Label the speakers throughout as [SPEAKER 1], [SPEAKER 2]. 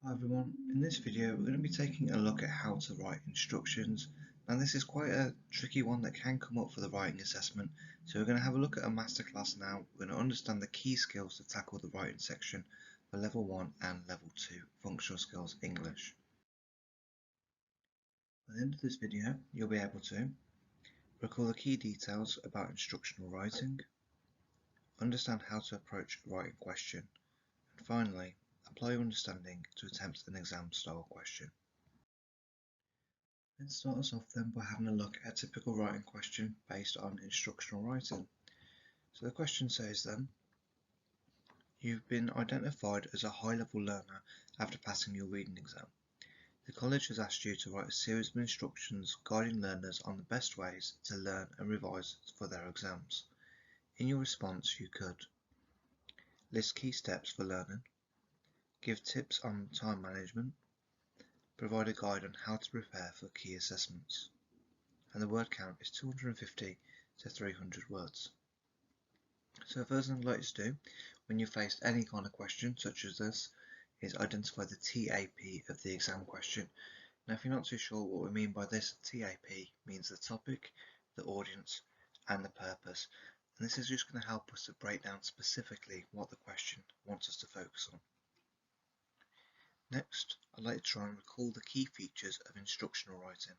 [SPEAKER 1] Hi everyone, in this video we're going to be taking a look at how to write instructions. Now this is quite a tricky one that can come up for the writing assessment, so we're going to have a look at a masterclass now. We're going to understand the key skills to tackle the writing section for level 1 and level 2 functional skills English. At the end of this video you'll be able to recall the key details about instructional writing, understand how to approach a writing question, and finally apply your understanding to attempt an exam style question. Let's start us off then by having a look at a typical writing question based on instructional writing. So the question says then, you've been identified as a high-level learner after passing your reading exam. The college has asked you to write a series of instructions guiding learners on the best ways to learn and revise for their exams. In your response you could list key steps for learning, give tips on time management, provide a guide on how to prepare for key assessments, and the word count is 250 to 300 words. So the first thing I'd like to do when you're faced any kind of question such as this is identify the TAP of the exam question. Now if you're not too sure what we mean by this, TAP means the topic, the audience and the purpose, and this is just going to help us to break down specifically what the question wants us to focus on. Next, I'd like to try and recall the key features of instructional writing.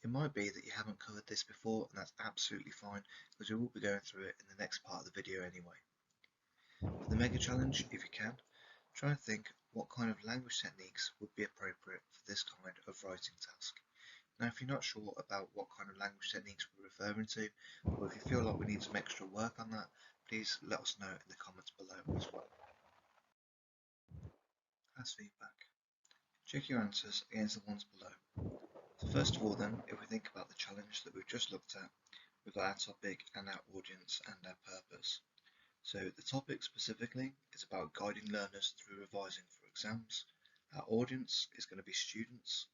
[SPEAKER 1] It might be that you haven't covered this before, and that's absolutely fine because we will be going through it in the next part of the video anyway. For the mega challenge, if you can, try and think what kind of language techniques would be appropriate for this kind of writing task. Now if you're not sure about what kind of language techniques we're referring to, or if you feel like we need some extra work on that, please let us know in the comments below as well. As feedback, check your answers against the ones below. So first of all then, if we think about the challenge that we've just looked at, we've got our topic and our audience and our purpose. So the topic specifically is about guiding learners through revising for exams. Our audience is going to be students,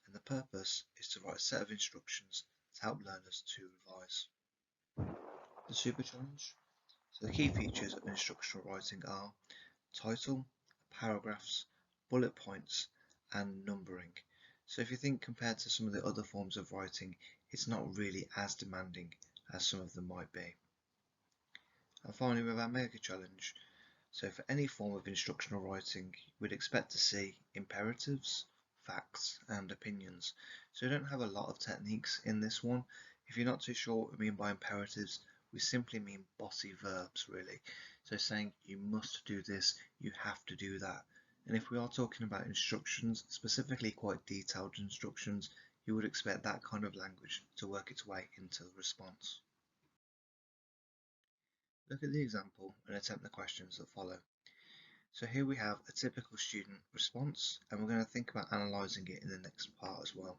[SPEAKER 1] and the purpose is to write a set of instructions to help learners to revise. The super challenge. So the key features of instructional writing are title, paragraphs, bullet points and numbering. So if you think compared to some of the other forms of writing, it's not really as demanding as some of them might be. And finally we have our mega challenge. So for any form of instructional writing, we'd expect to see imperatives, facts and opinions. So we don't have a lot of techniques in this one. If you're not too sure what we mean by imperatives, we simply mean bossy verbs really. So saying you must do this, you have to do that. And if we are talking about instructions, specifically quite detailed instructions, you would expect that kind of language to work its way into the response. Look at the example and attempt the questions that follow. So here we have a typical student response, and we're going to think about analysing it in the next part as well.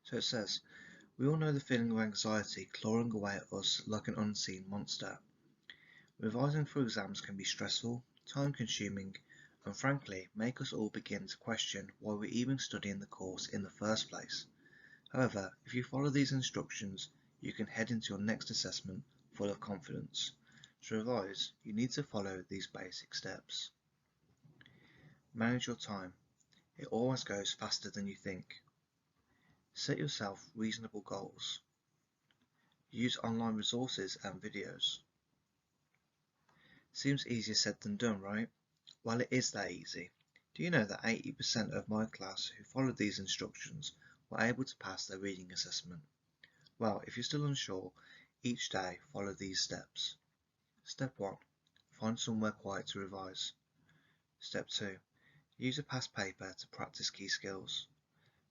[SPEAKER 1] So it says, we all know the feeling of anxiety clawing away at us like an unseen monster. Revising for exams can be stressful, time consuming, and frankly make us all begin to question why we're even studying the course in the first place. However, if you follow these instructions, you can head into your next assessment full of confidence. To revise, you need to follow these basic steps. Manage your time. It always goes faster than you think. Set yourself reasonable goals. Use online resources and videos. Seems easier said than done, right? Well, it is that easy. Do you know that 80% of my class who followed these instructions were able to pass their reading assessment? Well, if you're still unsure, each day follow these steps. Step 1. Find somewhere quiet to revise. Step 2. Use a past paper to practice key skills.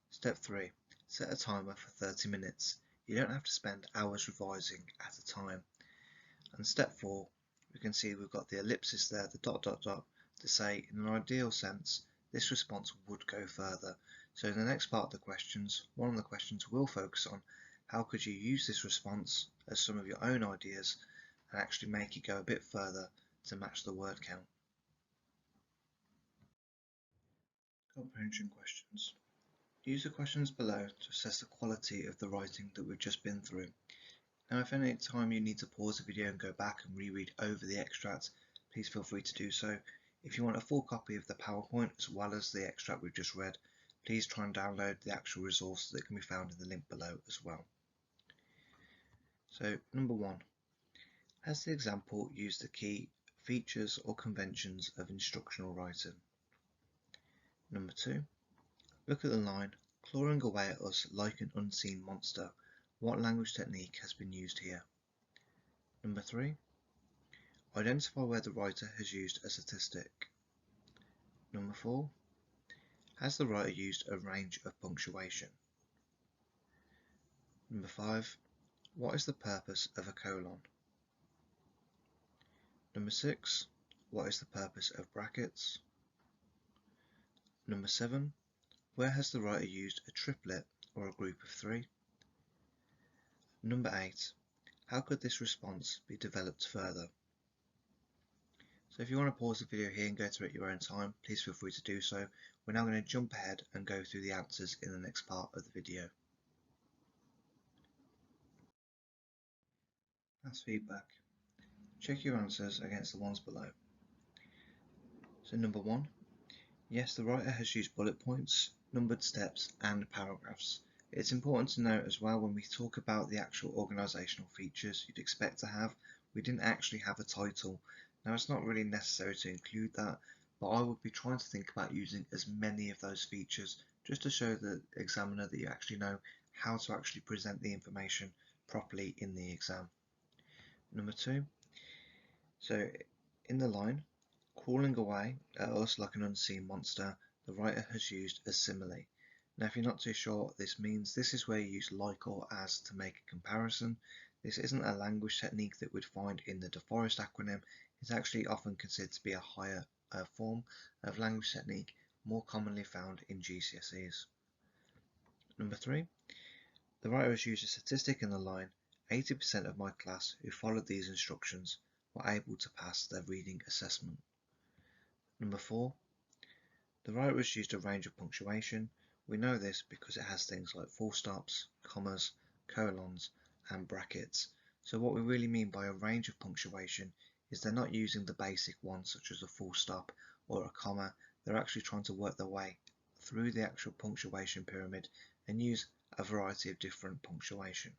[SPEAKER 1] Step 3. Set a timer for 30 minutes. You don't have to spend hours revising at a time. And step 4, we can see we've got the ellipsis there, the dot dot dot, to say in an ideal sense this response would go further. So in the next part of the questions, one of the questions will focus on how could you use this response as some of your own ideas and actually make it go a bit further to match the word count. Comprehension questions. Use the questions below to assess the quality of the writing that we've just been through. Now if any time you need to pause the video and go back and reread over the extract, please feel free to do so. If you want a full copy of the PowerPoint as well as the extract we've just read, please try and download the actual resource that can be found in the link below as well. So number 1, has the example used the key features or conventions of instructional writing? Number 2, look at the line, clawing away at us like an unseen monster. What language technique has been used here? Number 3, identify where the writer has used a statistic. Number 4, has the writer used a range of punctuation? Number 5, what is the purpose of a colon? Number 6, what is the purpose of brackets? Number 7, where has the writer used a triplet or a group of 3? Number 8, how could this response be developed further? So if you want to pause the video here and go through it at your own time, please feel free to do so. We're now going to jump ahead and go through the answers in the next part of the video. As feedback, check your answers against the ones below. So number 1, yes, the writer has used bullet points, numbered steps and paragraphs. It's important to note as well, when we talk about the actual organisational features you'd expect to have, we didn't actually have a title. Now it's not really necessary to include that, but I would be trying to think about using as many of those features just to show the examiner that you actually know how to actually present the information properly in the exam. Number 2, so in the line, crawling away at us like an unseen monster, the writer has used a simile. Now if you're not too sure what this means, this is where you use like or as to make a comparison. This isn't a language technique that we'd find in the DeForest acronym. It's actually often considered to be a higher form of language technique, more commonly found in GCSEs. Number 3, the writer has used a statistic in the line, 80% of my class who followed these instructions were able to pass their reading assessment. Number 4, the writer has used a range of punctuation. We know this because it has things like full stops, commas, colons and brackets. So what we really mean by a range of punctuation is they're not using the basic ones such as a full stop or a comma. They're actually trying to work their way through the actual punctuation pyramid and use a variety of different punctuation.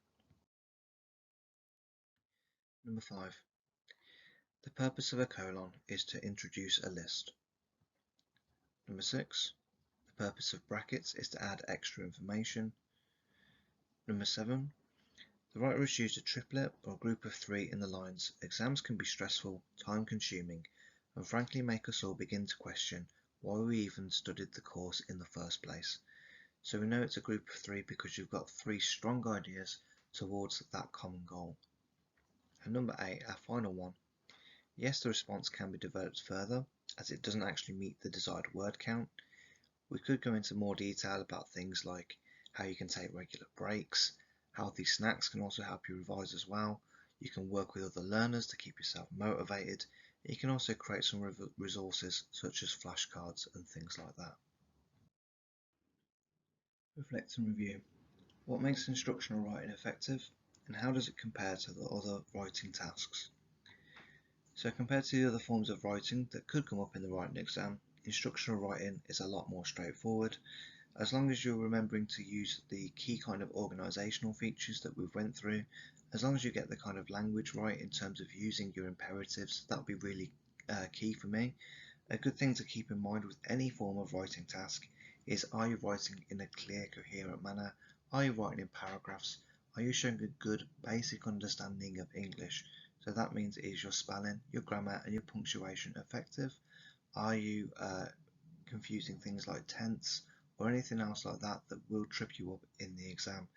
[SPEAKER 1] Number 5, the purpose of a colon is to introduce a list. Number 6, the purpose of brackets is to add extra information. Number 7, the writer has used a triplet or a group of 3 in the lines. Exams can be stressful, time consuming, and frankly make us all begin to question why we even studied the course in the first place. So we know it's a group of 3 because you've got 3 strong ideas towards that common goal. And number 8, our final one, yes, the response can be developed further as it doesn't actually meet the desired word count. We could go into more detail about things like how you can take regular breaks. Healthy snacks can also help you revise as well. You can work with other learners to keep yourself motivated. You can also create some resources such as flashcards and things like that. Reflect and review. What makes instructional writing effective, and how does it compare to the other writing tasks? So compared to the other forms of writing that could come up in the writing exam, instructional writing is a lot more straightforward. As long as you're remembering to use the key kind of organisational features that we've went through, as long as you get the kind of language right in terms of using your imperatives, that'll be really key for me. A good thing to keep in mind with any form of writing task is, are you writing in a clear, coherent manner? Are you writing in paragraphs? Are you showing a good basic understanding of English? So that means, is your spelling, your grammar and your punctuation effective? Are you confusing things like tense or anything else like that that will trip you up in the exam?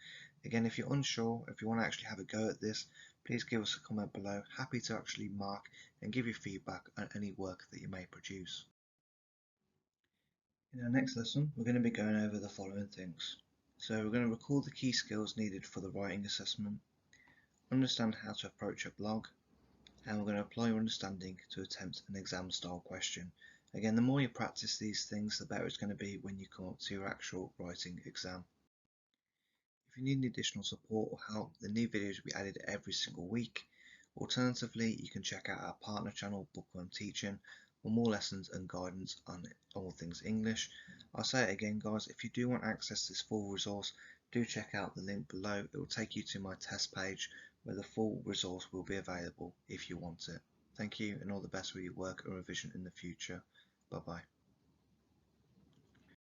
[SPEAKER 1] Again, if you're unsure, if you want to actually have a go at this, please give us a comment below. Happy to actually mark and give you feedback on any work that you may produce. In our next lesson, we're going to be going over the following things. So we're going to recall the key skills needed for the writing assessment, understand how to approach a blog, and we're going to apply your understanding to attempt an exam style question. Again, the more you practice these things, the better it's going to be when you come up to your actual writing exam. If you need any additional support or help, the new videos will be added every single week. Alternatively, you can check out our partner channel, Bookworm Teaching, for more lessons and guidance on all things English. I'll say it again, guys, if you do want access to this full resource, do check out the link below. It will take you to my test page where the full resource will be available if you want it. Thank you and all the best with your work and revision in the future. Bye bye.